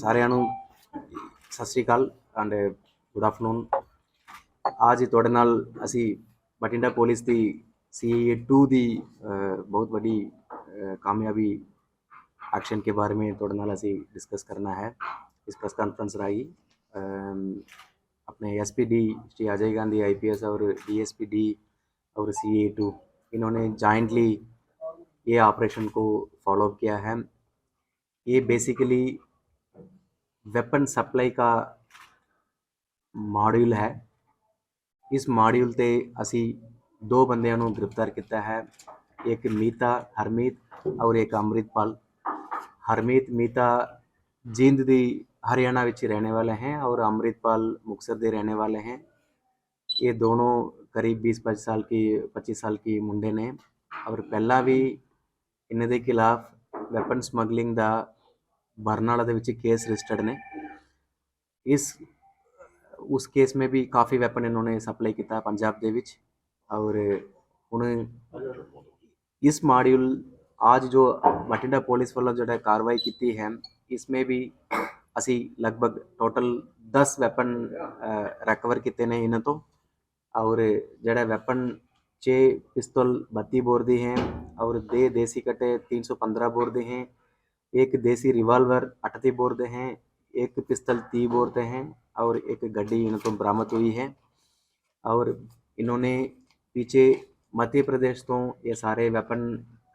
ਸਾਰਿਆਂ ਨੂੰ ਸਤਿ ਸ਼੍ਰੀ ਅਕਾਲ ਐਂਡ ਗੁੱਡ ਆਫਟਰਨੂਨ। आज ਤੁਹਾਡੇ ਨਾਲ ਅਸੀਂ ਬਠਿੰਡਾ ਪੁਲਿਸ ਦੀ CAA 2 ਦੀ ਬਹੁਤ ਵੱਡੀ कामयाबी एक्शन के बारे में ਤੁਹਾਡੇ ਨਾਲ ਅਸੀਂ डिस्कस करना है इस प्रेस कॉन्फ्रेंस राही। अपने SPD श्री अजय गांधी IPS और DSPD और CAA 2 इन्होंने जॉइंटली ये ऑपरेशन को फॉलो किया है। ये बेसिकली वेपन सप्लाई का मॉड्यूल है। इस मॉड्यूल ते असी दो बंदियां नूं गिरफ्तार किया है, एक मीता हरमीत और एक अमृतपाल। हरमीत मीता जींद दी हरियाणा विच रहने वाले हैं और अमृतपाल मुक्तसर दे रहने वाले हैं। ये दोनों करीब 25 साल की मुंडे ने और पहला भी इन्हां दे खिलाफ वैपन स्मगलिंग दा बरनाला दे विच केस रजिस्टर्ड ने। उस केस में भी काफ़ी वैपन इन्होंने सप्लाई किया पंजाब दे विच। और हुण इस मॉड्यूल आज जो बठिंडा पुलिस वालों जो कार्रवाई की है, इसमें भी असी लगभग टोटल 10 वैपन रिकवर किए ने इन्हों तो। और जोड़ा वैपन 6 पिस्तौल 32 बोर दी हैं और देसी कट्टे 315 बोर दे हैं, एक देसी रिवाल्वर 38 बोर दे हैं, एक पिस्तौल 30 बोर दे हैं और एक गड्डी इन्हों तो बरामद हुई है। और इन्होंने पीछे मध्य प्रदेश तो ये सारे वैपन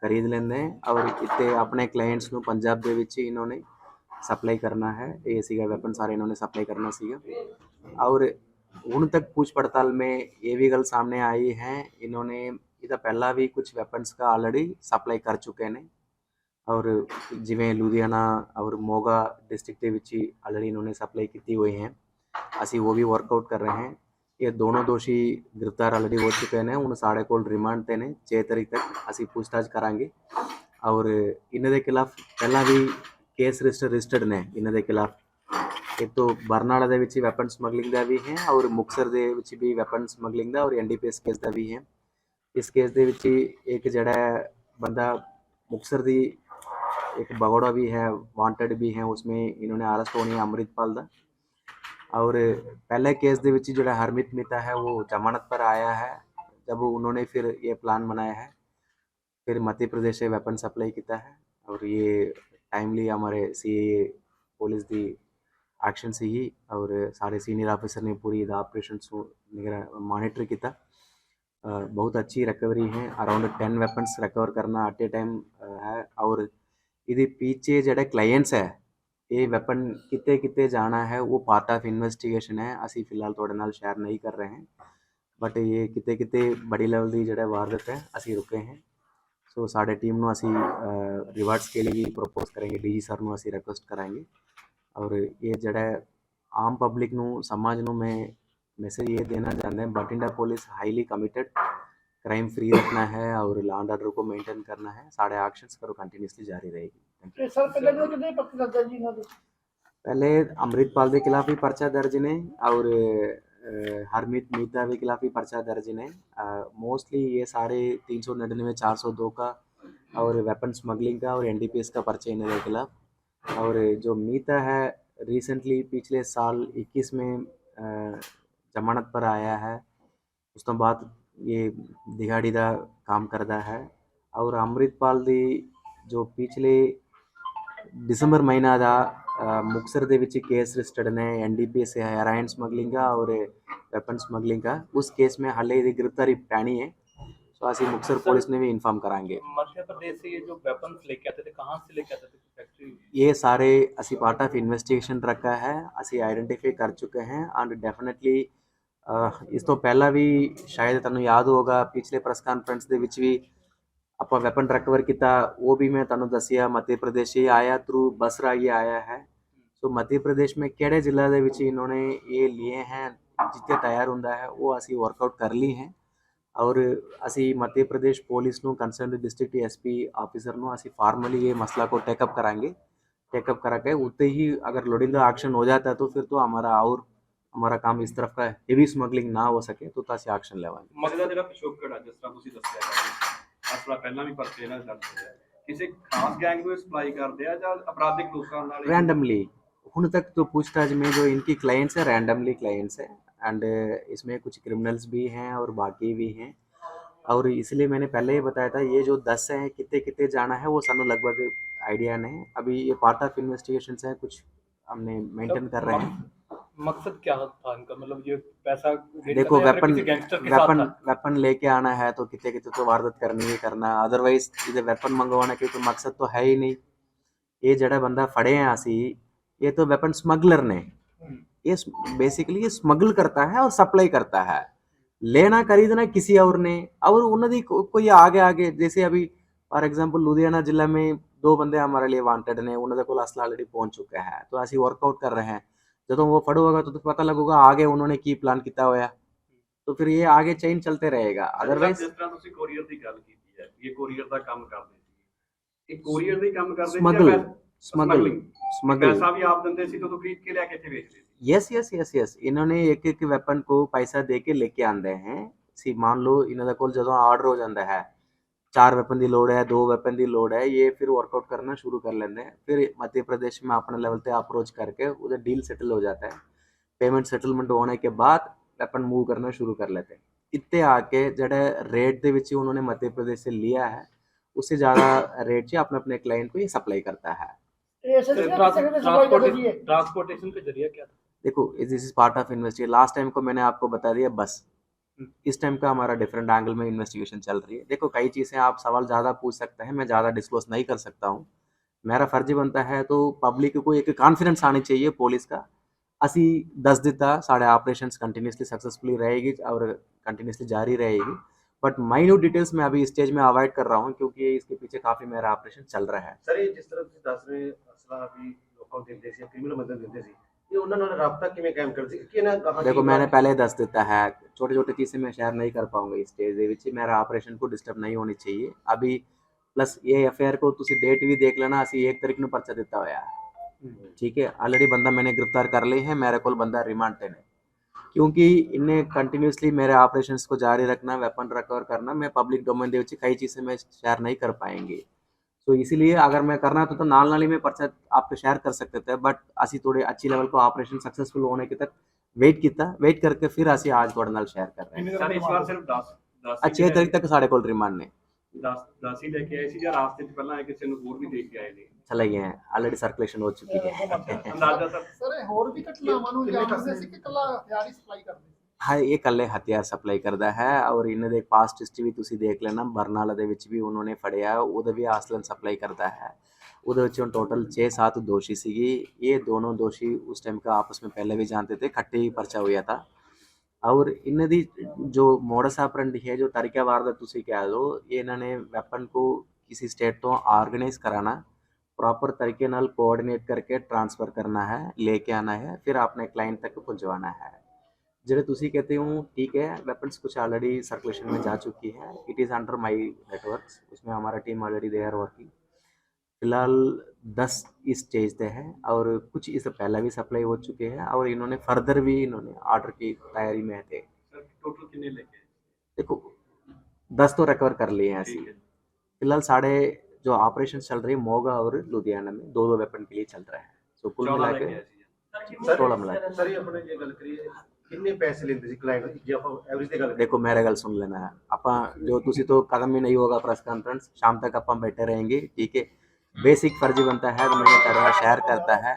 खरीद लेंदे हैं और इतने अपने क्लाइंट्स को पंजाब दे विच इन्होंने सप्लाई करना है। ये सीगा वैपन सारे इन्होंने सप्लाई करना सीगा। और हुण तक पूछ पड़ताल में ये भी गल सामने आई है, इन्होंने इहदा पहला भी कुछ वैपन्स का ऑलरेडी सप्लाई कर चुके हैं और जिवें लुधियाना और मोगा डिस्ट्रिक्ट के विच ऑलरेडी इन्होंने सप्लाई की हुई हैं। असी वो भी वर्कआउट कर रहे हैं। ये दोनों दोषी गिरफ्तार ऑलरेडी हो चुके हैं। हूँ साढ़े को रिमांड ते ने 6 तारीख तक असी पूछताछ करांगे। और इन्हां दे खिलाफ पहला भी केस रजिस्टर्ड ने इन्हां दे खिलाफ। एक तो बरनाला दे विच वैपन स्मगलिंग का भी है और मुक्तसर दे विच भी वैपन स्मगलिंग का और NDPS केस का भी है। इस केस दे विच एक जड़ा बंदा मुक्तसर दी एक भगोड़ा भी है, वांटेड भी है, उसमें इन्होंने अरेस्ट होनी है अमृतपाल दा। और पहले केस दे विच जो हरमीत मीता है वो जमानत पर आया है। जब उन्होंने फिर ये प्लान बनाया है, फिर मध्य प्रदेश से वेपन सप्लाई किया है और ये टाइमली हमारे CAA पुलिस दी एक्शन से ही और सारे सीनियर ऑफिसर ने पूरी ऑपरेशन मॉनिटर किया। बहुत अच्छी रिकवरी है, अराउंड 10 वैपन्स रिकवर करना एट ए टाइम है। और ये पीछे जो क्लाइंट्स है ये वैपन किते किते जाना है वो पार्ट ऑफ इन्वेस्टिगेशन है। असी फिलहाल थोड़े नाल शेयर नहीं कर रहे हैं, बट ये किते किते बड़ी लेवल की जो वारदात है असी रुके हैं। सो साढ़े टीम में असी रिवार्ड्स के लिए भी प्रपोज करेंगे, DG सर में असी रिक्वेस्ट कराएंगे। और ये जड़ा आम पब्लिक नू समाज नू मैं मैसेज ये देना चाहते हैं, Bathinda police highly committed crime free रखना है और लॉ एंड ऑर्डर को मेंटेन करना है। साढ़े एक्शंस करो कंटिन्यूसली जारी रहेगी। सर पहले अमृतपाल के खिलाफ भी पर्चा दर्ज ने और हरमीत मीता के खिलाफ भी पर्चा दर्ज ने। मोस्टली ये सारे 399 402 का और वेपन स्मगलिंग का और NDPS का पर्चा इन्हें खिलाफ। और जो मीता है रिसेंटली पिछले साल 21 में जमानत पर आया है, उस तो बाद ये दिहाड़ी का काम करता है। और अमृतपाल दी जो पिछले दिसंबर महीना का मुक्तसर दे विच केस रजिस्टर्ड ने NDPS हेरोइन स्मगलिंग का और वेपन स्मगलिंग का। उस केस में हाले दी गिरफ्तारी पैनी है, तो असी मुक्तसर पुलिस ने भी इन्फॉर्म कराएंगे। मध्य प्रदेश से ये जो वेपन्स लेके आते थे, कहाँ से लेके आते थे? फैक्ट्री? ये सारे असी पार्ट ऑफ इन्वेस्टिगेशन रखा है, असी आइडेंटिफाई कर चुके हैं। एंड डेफिनेटली इस तो पहला भी शायद तुहानू याद होगा पिछले प्रेस कॉन्फ्रेंस दे विच भी ਆਪਾਂ वैपन रिकवर किया, वो भी मैं तुहानू दसिया मध्य प्रदेश ही आया थ्रू बसरा ये आया है। सो मध्य प्रदेश में किहड़े जिला दे विच इन्होंने ये लिए हैं जिथे तैयार होंदा है वो असी वर्कआउट कर ली हैं। और असी मध्य प्रदेश पुलिस नू कंसर्न डिस्ट्रिक्ट SP ऑफिसर नू असी फॉर्मली ये मसला को टेकअप कराएंगे। टेकअप करा के उत्ते ही अगर लोडिंदा एक्शन हो जाता है तो फिर तो हमारा काम इस तरफ का हेवी स्मगलिंग ना हो सके तो असी एक्शन लेवांगे। मसला जिहड़ा पिछोकड़ है, जिस तरह तुसीं दस्सिया असला पहला भी परचे इन्हां दे दर्ज होए, किसी खास गैंग नूं सप्लाई करदे आ जां अपराधिक लोकां नाल रैंडमली ਹੁਣ तक तो पूछताछ में जो इनकी क्लाइंट्स है रैंडमली क्लाइंट्स है एंड इसमें कुछ क्रिमिनल्स भी हैं और बाकी भी हैं और इसलिए मैंने पहले ही बताया था ये जो 10 हैं कितने कितने जाना है वो सानू लगभग आइडिया नहीं अभी ये पार्ट ऑफ इन्वेस्टिगेशन है कुछ हमने मेंटेन कर रहे हैं मकसद क्या था इनका, मतलब ये पैसा गेन देखो करना या फिर वेपन किसी गैंगस्टर के साथ वेपन था? वेपन लेके आना है तो कितने कितने तो वारदात करनी ही करना अदरवाइज इधर वेपन मंगवाने के कोई मकसद तो है ही नहीं ये जड़ा बंदा फड़े हैं असी ये तो वेपन स्मगलर ने ये बेसिकली ये स्मगल करता है और सप्लाई करता है लेना खरीदना किसी और ने और उन्होंने कोई आगे आगे जैसे अभी फॉर एग्जांपल लुधियाना जिला में दो बंदे हमारे लिए वांटेड ने उन्होंने को असला ऑलरेडी पहुंच चुका है तो असि वर्कआउट कर रहे हैं जब वो फड़ो होगा तो पता लगेगा आगे उन्होंने की प्लान किया होया तो फिर ये आगे चेन चलते रहेगा अदरवाइज ਜਿਸ ਤਰ੍ਹਾਂ ਤੁਸੀਂ ਕੋਰੀਅਰ ਦੀ ਗੱਲ ਕੀਤੀ ਹੈ ਇਹ ਕੋਰੀਅਰ ਦਾ ਕੰਮ ਕਰਦੇ ਸੀ ਇਹ ਕੋਰੀਅਰ ਦਾ ਹੀ ਕੰਮ ਕਰਦੇ ਸੀ स्मगल ਜਾਂ स्मगल smuggling? स्मगल ਪੈਸਾ ਵੀ ਆਪ ਦਿੰਦੇ ਸੀ तो खरीद के ਲਿਆ ਕੇ ਇੱਥੇ ਵੇਚਦੇ ਸੀ यस यस यस यस इन्होंने एक एक वेपन को पैसा दे के लेके आंदे हैं सी मान लो इन्हों कोल जो आर्डर हो जाता है 4 वेपन की लोड़ है 2 वेपन की लोड़ है ये फिर वर्कआउट करना शुरू कर लेते हैं फिर मध्य प्रदेश में अपने लेवल पे अप्रोच करके उधर डील सेटल हो जाता है पेमेंट सेटलमेंट होने के बाद वेपन मूव करना शुरू कर लेते हैं इतने आके जड़े रेट के विच उन्होंने मध्य प्रदेश से लिया है उससे ज़्यादा रेट से अपने अपने क्लाइंट को ये सप्लाई करता है ट्रांसपोर्टेशन का जरिया क्या था? देखो this is part of investigation last time को मैंने आपको बता दिया बस इस टाइम का हमारा डिफरेंट एंगल में इन्वेस्टिगेशन चल रही है देखो कई चीज़ें आप सवाल ज़्यादा पूछ सकते हैं मैं ज़्यादा डिस्क्लोज नहीं कर सकता हूँ मेरा फर्ज बनता है तो पब्लिक को एक कॉन्फिडेंस आनी चाहिए पुलिस का असी दस दिता साढ़े ऑपरेशन कंटिन्यूसली सक्सेसफुली रहेगी और कंटिन्यूसली जारी रहेगी बट माइन्यूट डिटेल्स में अभी स्टेज में अवॉइड कर रहा हूँ क्योंकि इसके पीछे काफ़ी मेरा ऑपरेशन चल रहा है ਸਰ ਇਹ ਜਿਸ ਤਰ੍ਹਾਂ ਤੁਸੀਂ ਦੱਸ ਰਹੇ ਅਸਲਾ ਵੀ ਲੋਕਾਂ ਨੂੰ ਦਿੰਦੇ ਸੀ ਕ੍ਰਿਮੀਨਲ ਮਦਦ ਦਿੰਦੇ ਸੀ ਇਹ ਉਹਨਾਂ ਨਾਲ ਰਾਬਤਾ ਕਿਵੇਂ ਕਾਇਮ ਕਰਦੇ ਸੀ ਕਿ ਇਹਨਾਂ ਕਹਾਂ देखो मैंने पहले दस देता है छोटे छोटे चीज़ें मैं शेयर नहीं कर पाऊंगा इस स्टेज ਦੇ ਵਿੱਚ मेरा ऑपरेशन को डिस्टर्ब नहीं होनी चाहिए अभी प्लस ये एफआईआर को ਤੁਸੀਂ डेट भी देख लेना ਅਸੀਂ 1 तारीख ਨੂੰ पर्चा ਦਿੱਤਾ ਹੋਇਆ ठीक है ऑलरेडी बंदा मैंने गिरफ्तार कर ली है मेरे को बंदा रिमांड पे है क्योंकि इन्हें कंटिन्यूसली मेरे ऑपरेशंस को जारी रखना वेपन रिकवर करना मैं पब्लिक डोमेन ਦੇ ਵਿੱਚ कई चीज़ें मैं शेयर नहीं कर पाएंगे तो इसीलिए अगर मैं करना तो नाल नाल ही में पर्चा आपको शेयर कर सकते थे बट असी थोड़े अच्छी लेवल को ऑपरेशन सक्सेसफुल होने के तक वेट किया वेट करके फिर असी आज थोड़े नाल शेयर कर रहे हैं ਸਰ ਇਸ ਵਾਰ ਸਿਰਫ 10 6 तारीख तक साढ़े को रिमांड ने 10 ਹੀ ਲੈ ਕੇ ਆਏ ਸੀ ਜਾਂ ਰਾਸਤੇ 'ਚ ਪਹਿਲਾਂ ਕਿਸੇ ਨੂੰ ਹੋਰ ਵੀ ਦੇਖ ਕੇ ਆਏ ਨੇ चले गए हैं ऑलरेडी सर्कुलेशन हो चुकी है ਅੰਦਾਜ਼ਾ ਸਰ ਸਰ ਇਹ ਹੋਰ ਵੀ ਘਟਨਾਵਾਂ ਨੂੰ ਅੰਜਾਮ ਦਿੰਦੇ ਸੀ ਕਿ ਇਕੱਲਾ ਹਥਿਆਰ ਹੀ ਸਪਲਾਈ ਕਰਦੇ ਸੀ हाँ ये कल्ले हथियार सप्लाई करता है और इन्हें देख पास्ट हिस्ट्री भी तुसी देख लेना बरनाला ਦੇ ਵਿੱਚ ਵੀ उन्होंने फड़िया ਉਹਦੇ भी आसलन सप्लाई करता है ਉਹਦੇ ਵਿੱਚ टोटल 6-7 दोषी सीगी ये दोनों दोषी उस टाइम का आपस में पहले भी जानते थे खट्टे ही पर्चा हुआ था और इन्हें दी जो मोडस ऑपरेंडी है जो तरीका वारदात तुसी कह दो ये इन्होंने वेपन को किसी स्टेट तो ऑर्गेनाइज कराना प्रॉपर तरीके नाल कोऑर्डिनेट करके ट्रांसफ़र करना है लेके आना है फिर अपने क्लाइंट तक पहुंचवाना है जेडे तुसी कहते हो ठीक है वेपन्स कुछ ऑलरेडी सर्कुलेशन में जा चुकी है it is under my networks उसमें हमारा team already they are working फिलहाल 10 इस स्टेज पे है और कुछ इससे पहले भी सप्लाई हो चुके हैं और इन्होंने फर्दर भी इन्होंने ऑर्डर की तैयारी में थे ਸਰ ਟੋਟਲ ਕਿੰਨੇ ਲੈ ਕੇ ਆਏ? देखो 10 तो रिकवर कर लिए हैं ऐसी ठीक है फिलहाल साढ़े जो ऑपरेशन चल रही है मोगा और लुधियाना में 2-2 वेपन के लिए चल रहा है सो कुल 14 मिला ਲੈ ਕੇ के ਆਏ ਸੀ ਸਰ 16 मिला के ਸਰ ਇਹ ਆਪਣੇ ਜੇ ਗੱਲ ਕਰੀਏ ਕਿੰਨੇ ਪੈਸੇ ਲੈਂਦੇ ਸੀ ਕਲਾਇੰਟ ਜੇ ਆਪਾਂ ਐਵਰੇਜ ਦੀ ਗੱਲ ਕਰੀਏ देखो मेरा गल सुन लेना है अपा जो तुसी तो कदम ही नहीं होगा प्रेस कॉन्फ्रेंस शाम तक अपन बैठे रहेंगे ठीक है बेसिक फर्जी बनता है तो मैंने कर रहा शेयर करता है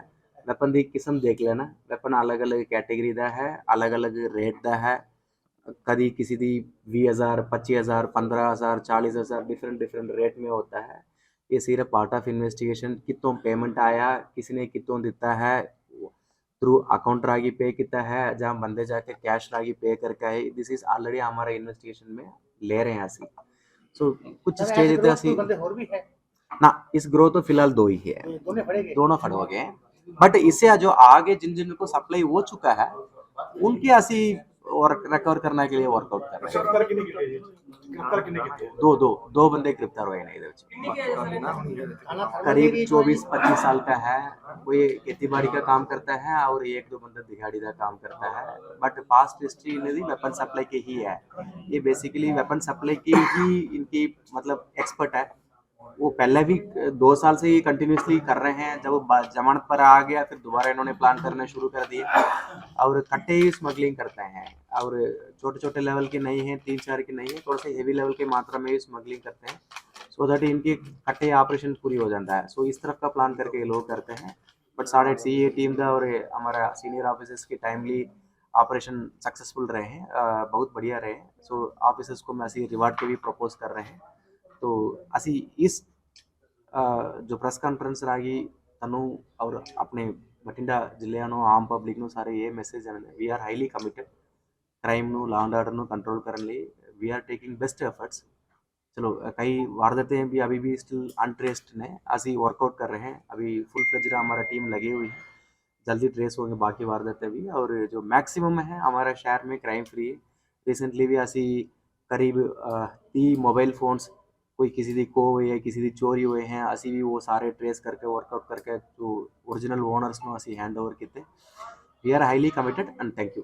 वेपन की किस्म देख लेना वेपन अलग अलग कैटेगरी का है अलग अलग रेट का है कभी किसी दी 20,000 25,000 15,000 40,000 डिफरेंट रेट में होता है ये सिर्फ पार्ट ऑफ इन्वेस्टिगेशन कितों पेमेंट आया किसी ने कितों दिता है थ्रू अकाउंट रागी पे कितना है जहाँ बंदे जाके कैश रागी पे करके आए दिस इज ऑलरेडी हमारे इन्वेस्टिगेशन में ले रहे हैं असी सो कुछ स्टेज इतने असी ਬੰਦੇ ਹੋਰ ਵੀ ਹੈ ना इस ग्रोथ तो फिलहाल 2 ही है ਦੋਨੇ ਫੜੇ ਗਏ दोनों खड़े हो गए हैं बट इससे जो आगे जिन जिन को सप्लाई हो चुका है उनके असी और रिकवर करने के लिए वर्कआउट कर रहे हैं ਗ੍ਰਿਫਤਾਰ ਕਿੰਨੇ ਕੀਤੇ ਜੀ ਗ੍ਰਿਫਤਾਰ ਕਿੰਨੇ ਕੀਤੇ दो बंदे गिरफ्तार हुए नहीं करीब 24-25 साल का है कोई खेती बाड़ी का काम करता है और 1-2 बंदा दिहाड़ी का काम करता है बट पास्ट हिस्ट्री इन्हें वेपन सप्लाई की ही है ये बेसिकली वेपन सप्लाई की ही इनकी मतलब एक्सपर्ट है वो पहले भी 2 साल से ही कंटिन्यूसली कर रहे हैं। जब जमानत पर आ गया फिर दोबारा इन्होंने प्लान करना शुरू कर दिए और कट्टे ही स्मगलिंग करते हैं और छोटे छोटे लेवल के नहीं हैं, 3-4 के नहीं है, थोड़ा सा हेवी लेवल के मात्रा में ही स्मगलिंग करते हैं सो दैट इनकी कट्टे ऑपरेशन पूरी हो जाता है। सो इस तरफ का प्लान करके ये लोग करते हैं। बट साढ़े सी ए टीम का और हमारा सीनियर ऑफिसर्स के टाइमली ऑपरेशन सक्सेसफुल रहे हैं, बहुत बढ़िया रहे। सो ऑफिसर्स को मैं ऐसी रिवार्ड के भी प्रपोज कर रहे हैं। तो असी इस जो प्रेस कान्फ्रेंस रागी तनु और अपने बठिंडा जिले आम पब्लिक सारे ये message we are highly committed crime law and order control करने we are taking best efforts. चलो कई वारदातें भी अभी भी स्टिल अनट्रेस्ड ने ऐसी वर्कआउट कर रहे हैं। अभी फुल फ्लेज्ड हमारा टीम लगी हुई है, जल्दी ट्रेस होंगे बाकी वारदातें भी। और जो मैक्सिमम है हमारा शहर में क्राइम फ्री है। रिसेंटली भी ऐसी करीब 30 मोबाइल फोन्स कोई किसी दी खो हुए है, किसी दी चोरी हुए हैं, असी भी वो सारे ट्रेस करके वर्कआउट करके जो ओरिजिनल ओनर्स नो असी हैंड ओवर किए। We are highly committed and thank you.